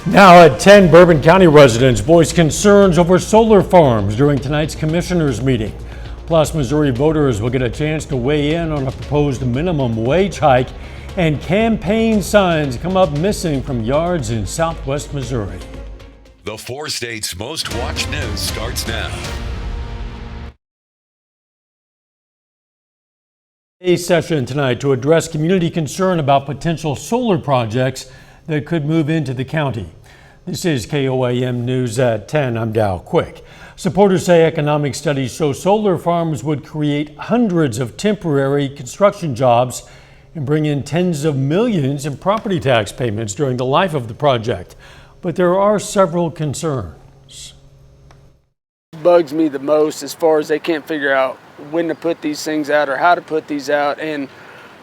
Now at 10, Bourbon County residents voiced concerns over solar farms during tonight's commissioners meeting. Plus, Missouri voters will get a chance to weigh in on a proposed minimum wage hike, and campaign signs come up missing from yards in southwest Missouri. The 4 states' most watched news starts now. A session tonight to address community concern about potential solar projects that could move into the county. This is KOAM News at 10. I'm Dow Quick. Supporters say economic studies show solar farms would create hundreds of temporary construction jobs and bring in tens of millions in property tax payments during the life of the project. But there are several concerns. Bugs me the most as far as they can't figure out when to put these things out or how to put these out. And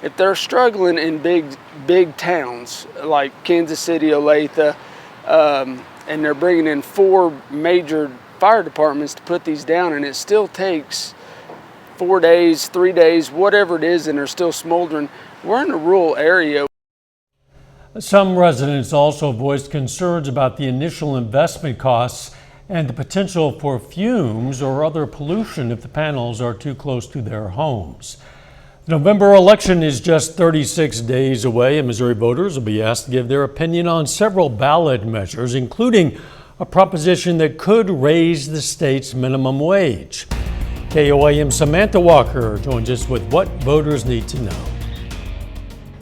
if they're struggling in big towns like Kansas City, Olathe, and they're bringing in 4 major fire departments to put these down, and it still takes 4 days, 3 days, whatever it is, and they're still smoldering. We're in a rural area. Some residents also voiced concerns about the initial investment costs and the potential for fumes or other pollution if the panels are too close to their homes. The November election is just 36 days away, and Missouri voters will be asked to give their opinion on several ballot measures, including a proposition that could raise the state's minimum wage. KOAM Samantha Walker joins us with what voters need to know.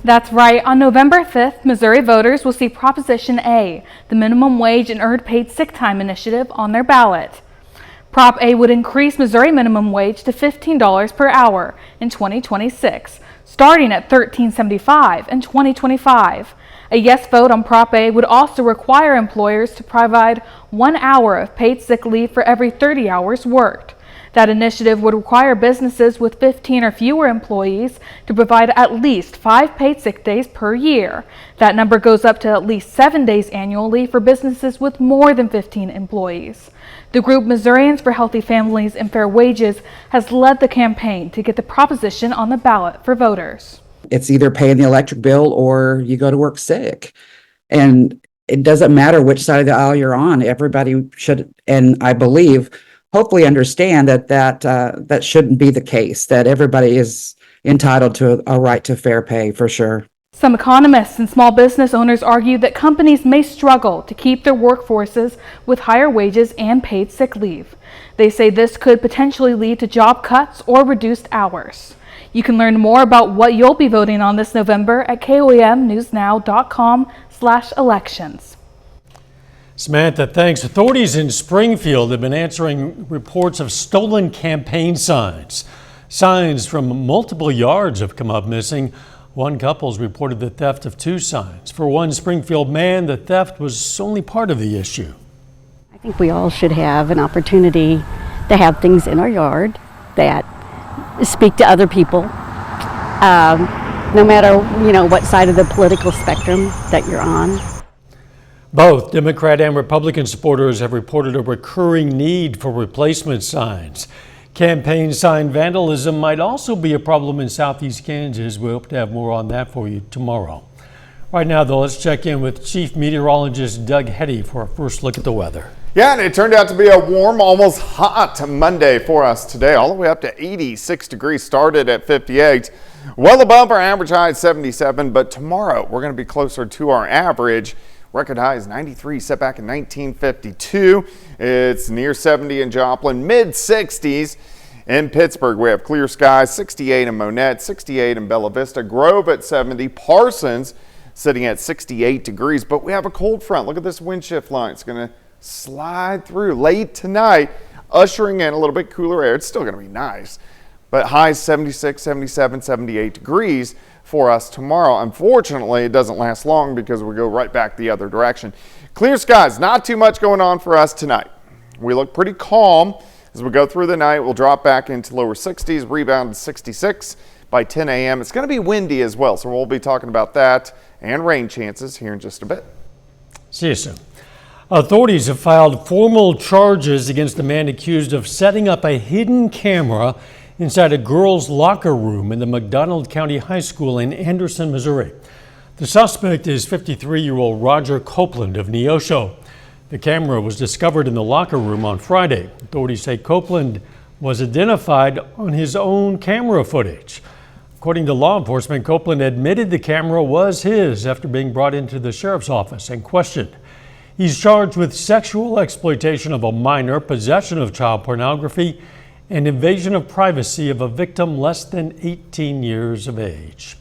That's right. On November 5th, Missouri voters will see Proposition A, the minimum wage and earned paid sick time initiative, on their ballot. Prop A would increase Missouri minimum wage to $15 per hour in 2026, starting at $13.75 in 2025. A yes vote on Prop A would also require employers to provide 1 hour of paid sick leave for every 30 hours worked. That initiative would require businesses with 15 or fewer employees to provide at least 5 paid sick days per year. That number goes up to at least 7 days annually for businesses with more than 15 employees. The group Missourians for Healthy Families and Fair Wages has led the campaign to get the proposition on the ballot for voters. It's either paying the electric bill or you go to work sick. And it doesn't matter which side of the aisle you're on. Everybody should, and I believe, hopefully understand that shouldn't be the case, that everybody is entitled to a right to fair pay for sure. Some economists and small business owners argue that companies may struggle to keep their workforces with higher wages and paid sick leave. They say this could potentially lead to job cuts or reduced hours. You can learn more about what you'll be voting on this November at koamnewsnow.com/elections. Samantha, thanks. Authorities in Springfield have been answering reports of stolen campaign signs. Signs from multiple yards have come up missing. One couple's reported the theft of 2 signs. For one Springfield man, the theft was only part of the issue. I think we all should have an opportunity to have things in our yard that speak to other people, no matter what side of the political spectrum that you're on. Both Democrat and Republican supporters have reported a recurring need for replacement signs. Campaign sign vandalism might also be a problem in southeast Kansas. We hope to have more on that for you tomorrow. Right now, though, let's check in with Chief Meteorologist Doug Hetty for our first look at the weather. Yeah, and it turned out to be a warm, almost hot Monday for us today, all the way up to 86 degrees, started at 58. Well above our average high at 77, but tomorrow we're going to be closer to our average. Record high is 93, set back in 1952. It's near 70 in Joplin, mid 60s in Pittsburgh. We have clear skies, 68 in Monette, 68 in Bella Vista, Grove at 70, Parsons sitting at 68 degrees. But we have a cold front. Look at this wind shift line. It's going to slide through late tonight, ushering in a little bit cooler air. It's still going to be nice, but highs 76, 77, 78 degrees for us tomorrow. Unfortunately, it doesn't last long because we go right back the other direction. Clear skies, not too much going on for us tonight. We look pretty calm as we go through the night. We'll drop back into lower 60s, rebound to 66 by 10 a.m. It's going to be windy as well, so we'll be talking about that and rain chances here in just a bit. See you soon. Authorities have filed formal charges against a man accused of setting up a hidden camera inside a girls' locker room in the McDonald County High School in Anderson, Missouri. The suspect is 53-year-old Roger Copeland of Neosho. The camera was discovered in the locker room on Friday. Authorities say Copeland was identified on his own camera footage. According to law enforcement, Copeland admitted the camera was his after being brought into the sheriff's office and questioned. He's charged with sexual exploitation of a minor, possession of child pornography, and invasion of privacy of a victim less than 18 years of age.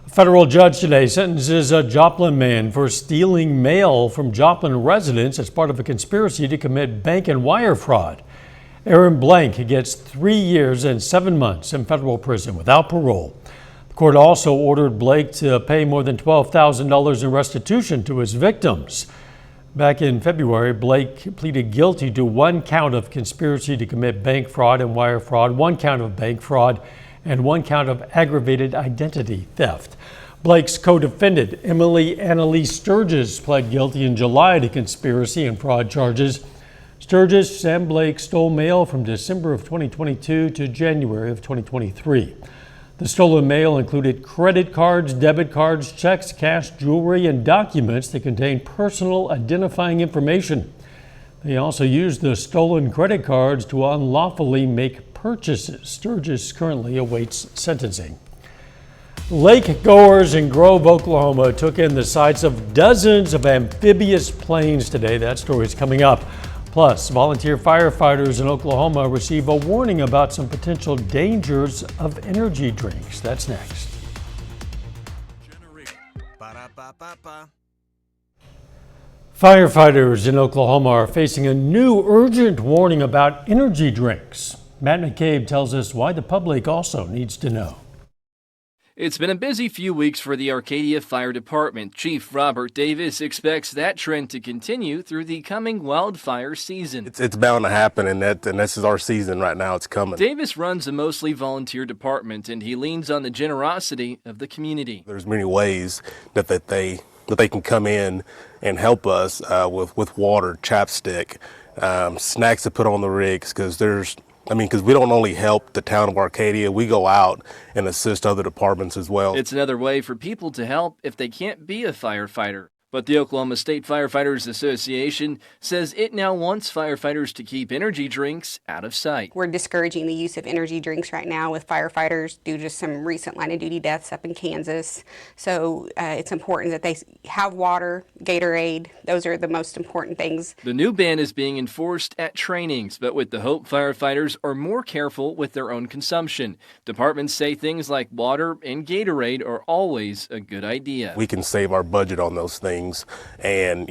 A federal judge today sentences a Joplin man for stealing mail from Joplin residents as part of a conspiracy to commit bank and wire fraud. Aaron Blank gets 3 years and 7 months in federal prison without parole. The court also ordered Blake to pay more than $12,000 in restitution to his victims. Back in February, Blake pleaded guilty to 1 count of conspiracy to commit bank fraud and wire fraud, 1 count of bank fraud, and 1 count of aggravated identity theft. Blake's co-defendant, Emily Annalise Sturgis, pled guilty in July to conspiracy and fraud charges. Sturgis and Blake stole mail from December of 2022 to January of 2023. The stolen mail included credit cards, debit cards, checks, cash, jewelry, and documents that contained personal identifying information. They also used the stolen credit cards to unlawfully make purchases. Sturgis currently awaits sentencing. Lake goers in Grove, Oklahoma took in the sights of dozens of amphibious planes today. That story is coming up. Plus, volunteer firefighters in Oklahoma receive a warning about some potential dangers of energy drinks. That's next. Firefighters in Oklahoma are facing a new urgent warning about energy drinks. Matt McCabe tells us why the public also needs to know. It's been a busy few weeks for the Arcadia Fire Department. Chief Robert Davis expects that trend to continue through the coming wildfire season. It's bound to happen, and this is our season right now. It's coming. Davis runs a mostly volunteer department, and he leans on the generosity of the community. There's many ways that they can come in and help us with water, chapstick, snacks to put on the rigs, because we don't only help the town of Arcadia, we go out and assist other departments as well. It's another way for people to help if they can't be a firefighter. But the Oklahoma State Firefighters Association says it now wants firefighters to keep energy drinks out of sight. We're discouraging the use of energy drinks right now with firefighters due to some recent line of duty deaths up in Kansas. So it's important that they have water, Gatorade. Those are the most important things. The new ban is being enforced at trainings, but with the hope firefighters are more careful with their own consumption. Departments say things like water and Gatorade are always a good idea. We can save our budget on those things and,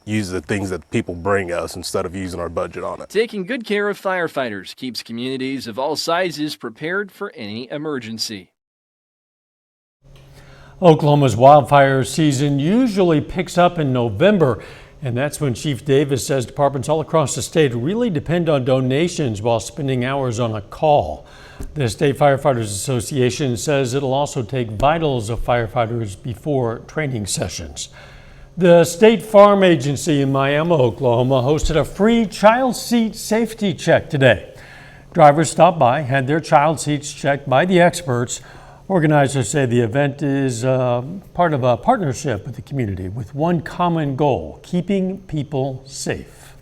use the things that people bring us instead of using our budget on it. Taking good care of firefighters keeps communities of all sizes prepared for any emergency. Oklahoma's wildfire season usually picks up in November, and that's when Chief Davis says departments all across the state really depend on donations while spending hours on a call. The State Firefighters Association says it'll also take vitals of firefighters before training sessions. The State Farm Agency in Miami, Oklahoma hosted a free child seat safety check today. Drivers stopped by, had their child seats checked by the experts. Organizers say the event is part of a partnership with the community with one common goal: keeping people safe.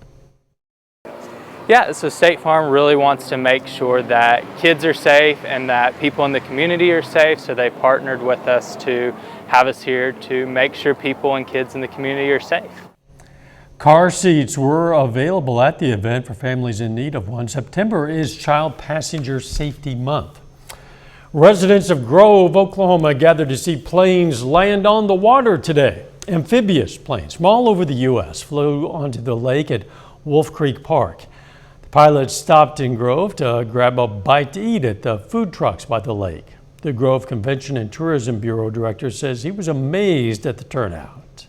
Yeah, so State Farm really wants to make sure that kids are safe and that people in the community are safe, so they partnered with us to have us here to make sure people and kids in the community are safe. Car seats were available at the event for families in need of one. September is Child Passenger Safety Month. Residents of Grove, Oklahoma gathered to see planes land on the water today. Amphibious planes from all over the U.S. flew onto the lake at Wolf Creek Park. The pilots stopped in Grove to grab a bite to eat at the food trucks by the lake. The Grove Convention and Tourism Bureau director says he was amazed at the turnout.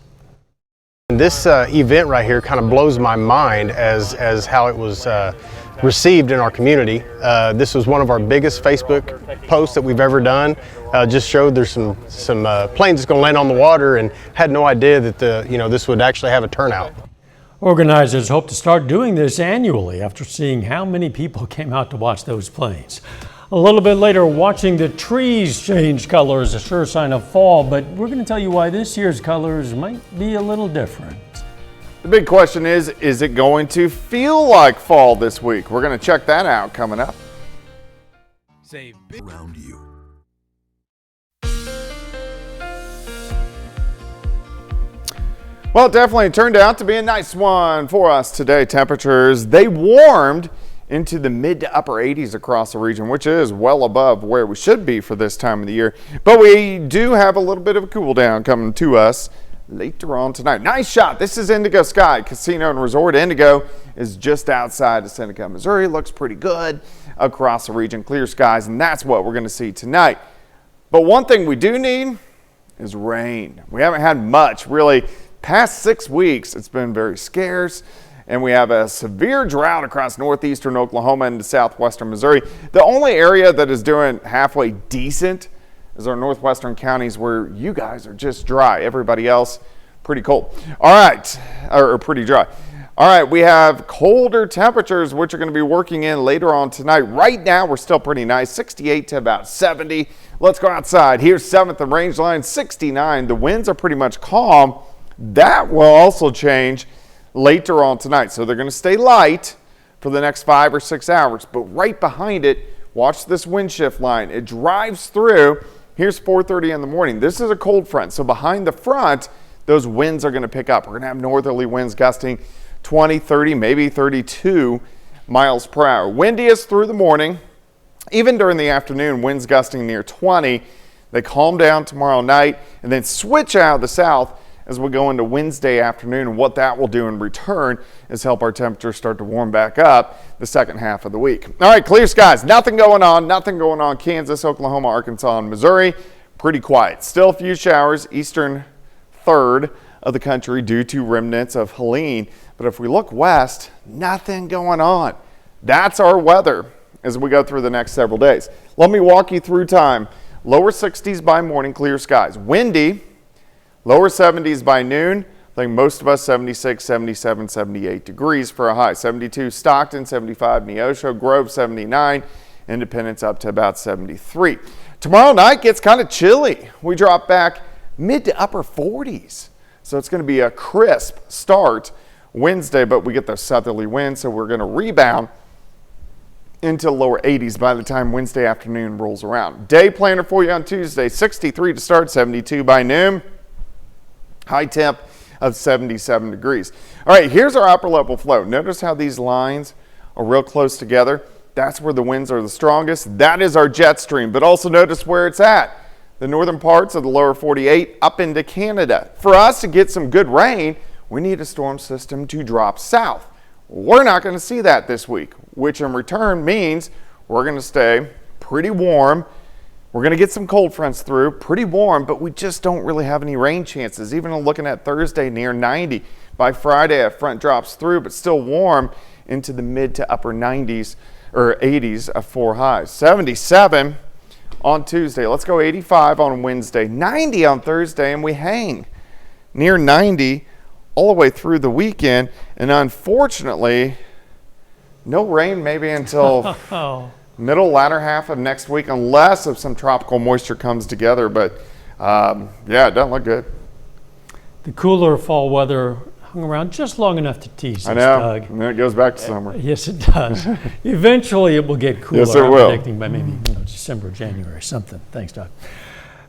This event right here kind of blows my mind as how it was received in our community. This was one of our biggest Facebook posts that we've ever done. Just showed there's some planes that's going to land on the water, and had no idea that this would actually have a turnout. Organizers hope to start doing this annually after seeing how many people came out to watch those planes. A little bit later, watching the trees change color is a sure sign of fall, but we're going to tell you why this year's colors might be a little different. The big question is it going to feel like fall this week? We're going to check that out coming up. Save big around you. Well, it definitely turned out to be a nice one for us today. Temperatures, they warmed into the mid to upper 80s across the region, which is well above where we should be for this time of the year. But we do have a little bit of a cool down coming to us later on tonight. Nice shot. This is Indigo Sky Casino and Resort. Indigo is just outside of Seneca, Missouri. Looks pretty good across the region. Clear skies, and that's what we're going to see tonight. But one thing we do need is rain. We haven't had much, really. Past 6 weeks, it's been very scarce. And we have a severe drought across northeastern Oklahoma into southwestern Missouri. The only area that is doing halfway decent is our northwestern counties where you guys are just dry. Everybody else, pretty cold. All right, or pretty dry. All right, we have colder temperatures, which are going to be working in later on tonight. Right now, we're still pretty nice, 68 to about 70. Let's go outside. Here's 7th and Rangeline, 69. The winds are pretty much calm. That will also change later on tonight. So they're going to stay light for the next 5 or 6 hours. But right behind it, watch this wind shift line. It drives through. Here's 4:30 in the morning. This is a cold front. So behind the front, those winds are going to pick up. We're going to have northerly winds gusting 20, 30, maybe 32 miles per hour. Windiest through the morning. Even during the afternoon, winds gusting near 20. They calm down tomorrow night and then switch out of the south as we go into Wednesday afternoon. And what that will do in return is help our temperatures start to warm back up the second half of the week. All right, clear skies. Nothing going on. Kansas, Oklahoma, Arkansas, and Missouri. Pretty quiet. Still a few showers, eastern third of the country due to remnants of Helene. But if we look west, nothing going on. That's our weather as we go through the next several days. Let me walk you through time. Lower 60s by morning, clear skies. Windy. Lower 70s by noon. I think most of us 76, 77, 78 degrees for a high. 72 Stockton, 75 Neosho, Grove 79, Independence up to about 73. Tomorrow night gets kind of chilly. We drop back mid to upper 40s. So it's going to be a crisp start Wednesday, but we get those southerly winds, so we're going to rebound into lower 80s by the time Wednesday afternoon rolls around. Day planner for you on Tuesday, 63 to start, 72 by noon. High temp of 77 degrees. All right, here's our upper level flow. Notice how these lines are real close together. That's where the winds are the strongest. That is our jet stream, but also notice where it's at. The northern parts of the lower 48 up into Canada. For us to get some good rain, we need a storm system to drop south. We're not going to see that this week, which in return means we're going to stay pretty warm. We're going to get some cold fronts through, pretty warm, but we just don't really have any rain chances. Even looking at Thursday near 90. By Friday, a front drops through, but still warm into the mid to upper 90s or 80s of 4 highs. 77 on Tuesday. Let's go 85 on Wednesday, 90 on Thursday, and we hang near 90 all the way through the weekend. And unfortunately, no rain maybe until middle, latter half of next week, unless if some tropical moisture comes together. But yeah, it doesn't look good. The cooler fall weather hung around just long enough to tease us, I know, Doug. and then it goes back to summer. Yes, it does. Eventually, it will get cooler. Yes, it I'm will. predicting by maybe December, January, something. Thanks, Doug.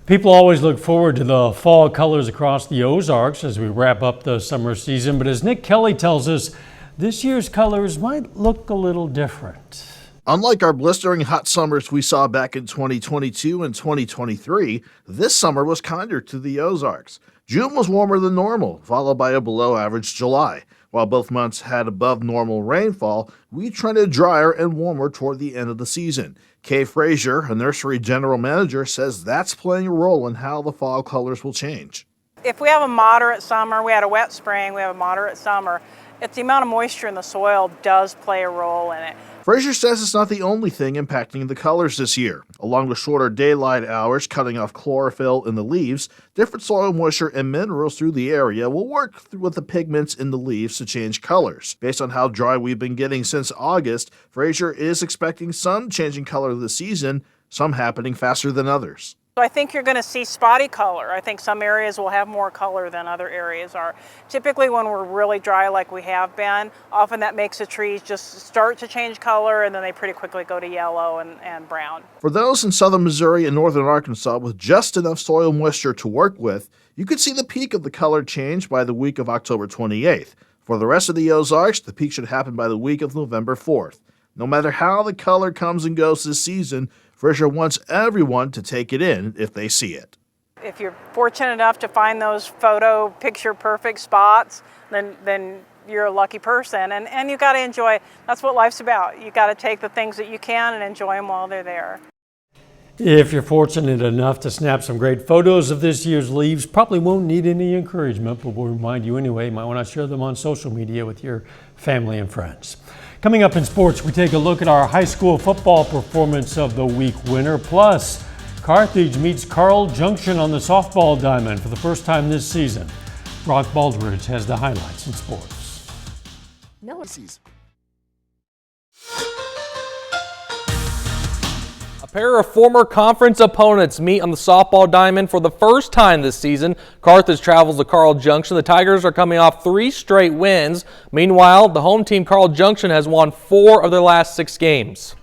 People always look forward to the fall colors across the Ozarks as we wrap up the summer season. But as Nick Kelly tells us, this year's colors might look a little different. Unlike our blistering hot summers we saw back in 2022 and 2023, this summer was kinder to the Ozarks. June was warmer than normal, followed by a below-average July. While both months had above-normal rainfall, we trended drier and warmer toward the end of the season. Kay Frazier, a nursery general manager, says that's playing a role in how the fall colors will change. If we have a moderate summer, we had a wet spring, we have a moderate summer, it's the amount of moisture in the soil does play a role in it. Frazier says it's not the only thing impacting the colors this year. Along with shorter daylight hours cutting off chlorophyll in the leaves, different soil moisture and minerals through the area will work with the pigments in the leaves to change colors. Based on how dry we've been getting since August, Frazier is expecting some changing color this season, some happening faster than others. So I think you're going to see spotty color. I think some areas will have more color than other areas are. Typically when we're really dry like we have been, often that makes the trees just start to change color and then they pretty quickly go to yellow and brown. For those in southern Missouri and northern Arkansas with just enough soil moisture to work with, you could see the peak of the color change by the week of October 28th. For the rest of the Ozarks, the peak should happen by the week of November 4th. No matter how the color comes and goes this season, Frazier wants everyone to take it in if they see it. If you're fortunate enough to find those photo picture perfect spots, then you're a lucky person, and you got to enjoy. That's what life's about. You got to take the things that you can and enjoy them while they're there. If you're fortunate enough to snap some great photos of this year's leaves, probably won't need any encouragement, but we'll remind you anyway. You might want to share them on social media with your family and friends. Coming up in sports, we take a look at our high school football performance of the week winner. Plus, Carthage meets Carl Junction on the softball diamond for the first time this season. Brock Baldridge has the highlights in sports. A pair of former conference opponents meet on the softball diamond for the first time this season. Carthage travels to Carl Junction. The Tigers are coming off 3 straight wins. Meanwhile, the home team Carl Junction has won 4 of their last 6 games.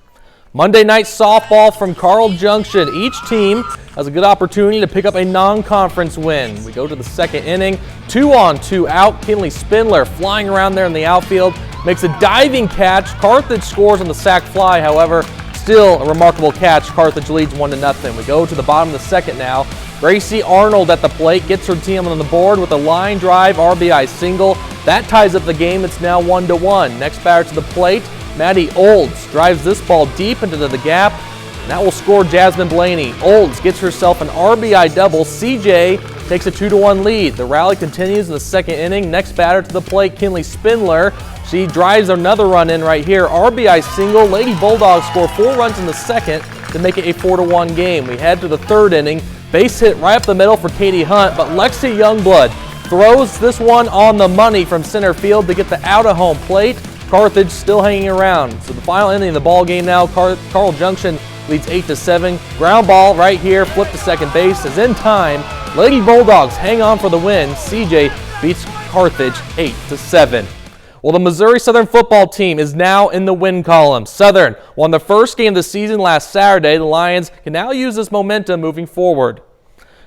Monday night softball from Carl Junction. Each team has a good opportunity to pick up a non-conference win. We go to the second inning. 2 on, 2 out. Kinley Spindler flying around there in the outfield makes a diving catch. Carthage scores on the sac fly, however. Still a remarkable catch. Carthage leads 1-0. We go to the bottom of the second now. Gracie Arnold at the plate gets her team on the board with a line drive RBI single. That ties up the game. It's now 1-1. Next batter to the plate, Maddie Olds drives this ball deep into the gap. And that will score Jasmine Blaney. Olds gets herself an RBI double. CJ takes a 2-1 lead. The rally continues in the second inning. Next batter to the plate, Kinley Spindler. She drives another run in right here. RBI single. Lady Bulldogs score 4 runs in the second to make it a 4-1 game. We head to the third inning. Base hit right up the middle for Katie Hunt, but Lexi Youngblood throws this one on the money from center field to get the out-of-home plate. Carthage still hanging around. So the final inning of the ball game now, Carl Junction leads 8-7. Ground ball right here, flip to second base is in time. Lady Bulldogs hang on for the win. CJ beats Carthage 8-7. Well, the Missouri Southern football team is now in the win column. Southern won the first game of the season last Saturday. The Lions can now use this momentum moving forward.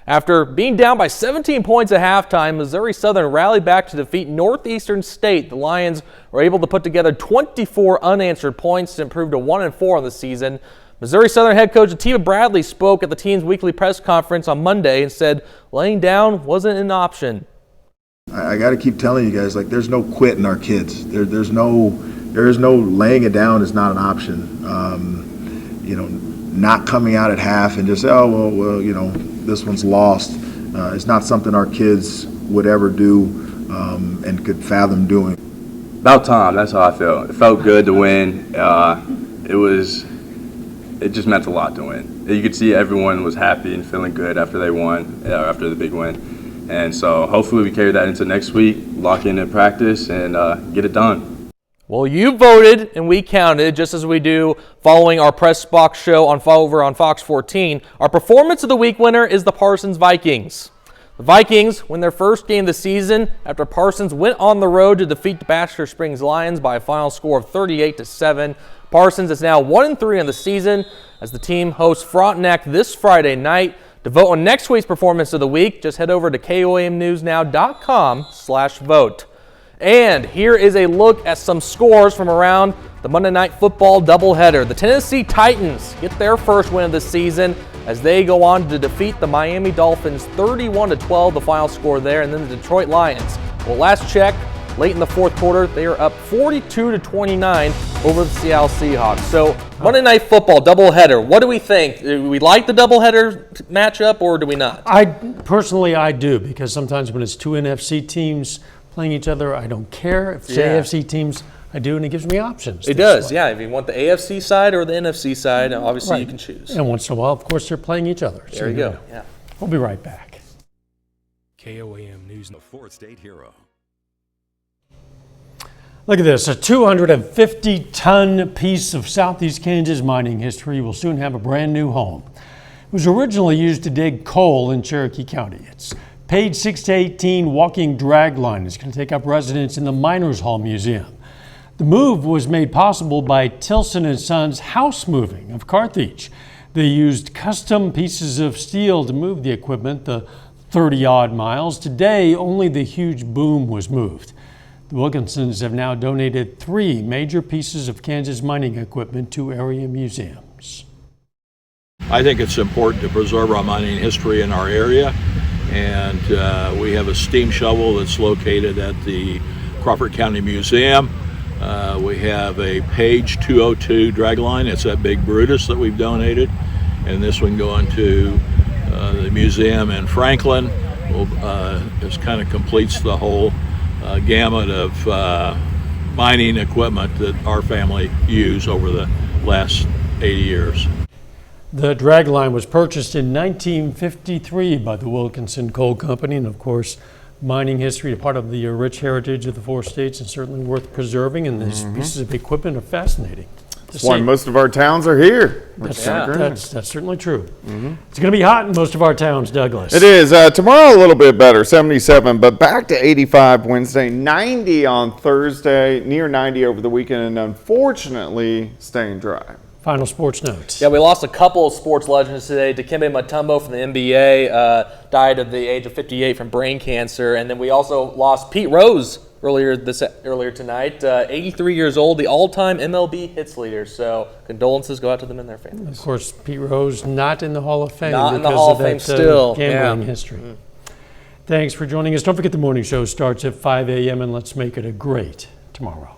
After being down by 17 points at halftime, Missouri Southern rallied back to defeat Northeastern State. The Lions were able to put together 24 unanswered points to improve to 1-4 on the season. Missouri Southern head coach Atiba Bradley spoke at the team's weekly press conference on Monday and said laying down wasn't an option. I got to keep telling you guys, like, there's no quitting our kids. There is no laying it down is not an option. Not coming out at half and just say, oh, well, this one's lost. It's not something our kids would ever do and could fathom doing. About time, that's how I felt. It felt good to win. It just meant a lot to win. You could see everyone was happy and feeling good after they won, after the big win. And so hopefully we carry that into next week, lock in practice, and get it done. Well, you voted and we counted, just as we do following our Press Box show over on Fox 14. Our performance of the week winner is the Parsons Vikings. The Vikings win their first game of the season after Parsons went on the road to defeat the Baxter Springs Lions by a final score of 38-7. Parsons is now 1-3 on the season as the team hosts Frontenac this Friday night. To vote on next week's performance of the week, just head over to KOAMnewsnow.com/vote. And here is a look at some scores from around the Monday Night Football doubleheader. The Tennessee Titans get their first win of the season as they go on to defeat the Miami Dolphins 31-12, the final score there, and then the Detroit Lions. Well, last check, late in the fourth quarter, they are up 42-29 over the Seattle Seahawks. So Monday Night Football doubleheader. What do we think? Do we like the doubleheader matchup or do we not? I do, because sometimes when it's two NFC teams playing each other, I don't care. If it's AFC teams, I do, and it gives me options. It does, yeah. If you want the AFC side or the NFC side, obviously you can choose. And once in a while, of course, they're playing each other. There you go. Yeah. We'll be right back. KOAM News, the fourth state hero. Look at this, a 250-ton piece of Southeast Kansas mining history will soon have a brand new home. It was originally used to dig coal in Cherokee County. Its page 6 to 18 walking drag line is going to take up residence in the Miners Hall Museum. The move was made possible by Tilson and Sons House Moving of Carthage. They used custom pieces of steel to move the equipment the 30-odd miles. Today, only the huge boom was moved. The Wilkinsons have now donated 3 major pieces of Kansas mining equipment to area museums. I think it's important to preserve our mining history in our area, and we have a steam shovel that's located at the Crawford County Museum. We have a Page 202 dragline. It's that big Brutus that we've donated, and this one going to the museum in Franklin. This kind of completes the whole gamut of mining equipment that our family used over the last 80 years. The dragline was purchased in 1953 by the Wilkinson Coal Company, and of course, mining history, a part of the rich heritage of the 4 states, and certainly worth preserving. And these pieces of equipment are fascinating. That's why most of our towns are here. That's certainly true. It's going to be hot in most of our towns, Douglas. It is. Tomorrow a little bit better, 77, but back to 85 Wednesday, 90 on Thursday, near 90 over the weekend, and unfortunately staying dry. Final sports notes. Yeah, we lost a couple of sports legends today. Dikembe Mutombo from the NBA died at the age of 58 from brain cancer, and then we also lost Pete Rose earlier tonight. 83 years old, the all-time MLB hits leader. So condolences go out to them and their families. Of course, Pete Rose not in the Hall of Fame Not in the because Hall of of Fame that still. gambling history. Thanks for joining us. Don't forget the morning show starts at 5 a.m. and let's make it a great tomorrow.